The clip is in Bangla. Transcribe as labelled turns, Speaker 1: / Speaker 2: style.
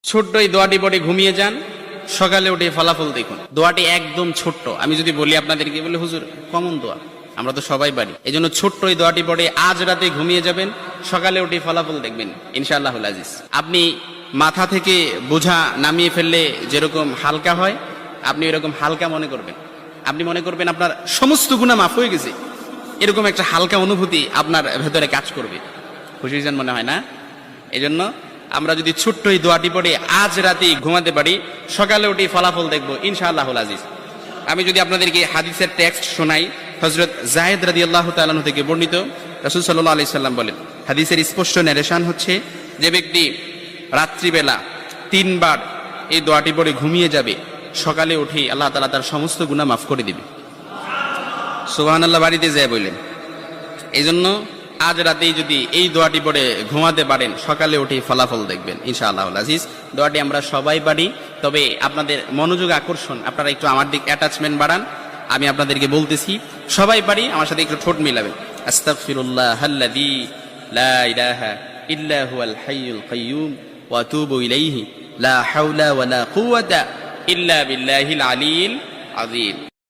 Speaker 1: ছোট্ট এই দোয়াটি পড়ে ঘুমিয়ে যান, সকালে উঠে ফলাফল দেখুন। দোয়াটি একদম ছোট্ট, আমি যদি বলি আপনাদেরকে, বলে হুজুর কমন দোয়া, আমরা তো সবাই পারি। এই জন্য ছোট্ট এই দোয়াটি পড়ে আজ রাতে ঘুমিয়ে যাবেন, সকালে উঠে ফলাফল দেখবেন ইনশাআল্লাহুল আজিজ। আপনি মাথা থেকে বোঝা নামিয়ে ফেললে যেরকম হালকা হয়, আপনি এরকম হালকা মনে করবেন। আপনি মনে করবেন আপনার সমস্ত গুনাহ মাফ হয়ে গেছে, এরকম একটা হালকা অনুভূতি আপনার ভেতরে কাজ করবে। খুশি হয়েছেন মনে হয় না? এই জন্য আমরা যদি ছোট্ট এই দোয়াটি পড়ে আজ রাতে ঘুমাতে পারি, সকালে উঠে ফলাফল দেখবো ইনশাআল্লাহুল আজিজ। আমি যদি আপনাদেরকে হাদিসের টেক্সট শোনাই, হযরত যায়েদ রাদিয়াল্লাহু তাআলা আনহু থেকে বর্ণিত, রাসূল সাল্লাল্লাহু আলাইহি সাল্লাম বলেন, হাদিসের স্পষ্ট ন্যারেশন হচ্ছে, যে ব্যক্তি রাত্রিবেলা 3 বার এই দোয়াটি পড়ে ঘুমিয়ে যাবে, সকালে উঠে আল্লাহ তাআলা তার সমস্ত গুনাহ মাফ করে দিবে। সুবহানাল্লাহ বাড়িতে যায় বললেন। এই জন্য আজ রাতেই যদি এই দোয়াটি পড়ে ঘুমাতে পারেন, সকালে উঠে ফলাফল দেখবেন ইনশাআল্লাহুল আজিজ। দোয়াটি আমরা সবাই পারি, তবে আপনাদের মনোযোগ আকর্ষণ, আপনারা একটু আমার দিক অ্যাটাচমেন্ট বাড়ান। আমি আপনাদেরকে বলতেছি, সবাই পারি, আমার সাথে একটু ঠোঁট মিলাবেন। আস্তাগফিরুল্লাহাল্লাযী লা ইলাহা ইল্লা হুয়াল হাইয়ুল কাইয়্যুম ওয়া আতুবু ইলাইহি লা হাওলা ওয়ালা কুওয়াতা ইল্লা বিল্লাহিল আলিয়্যিল আযীম।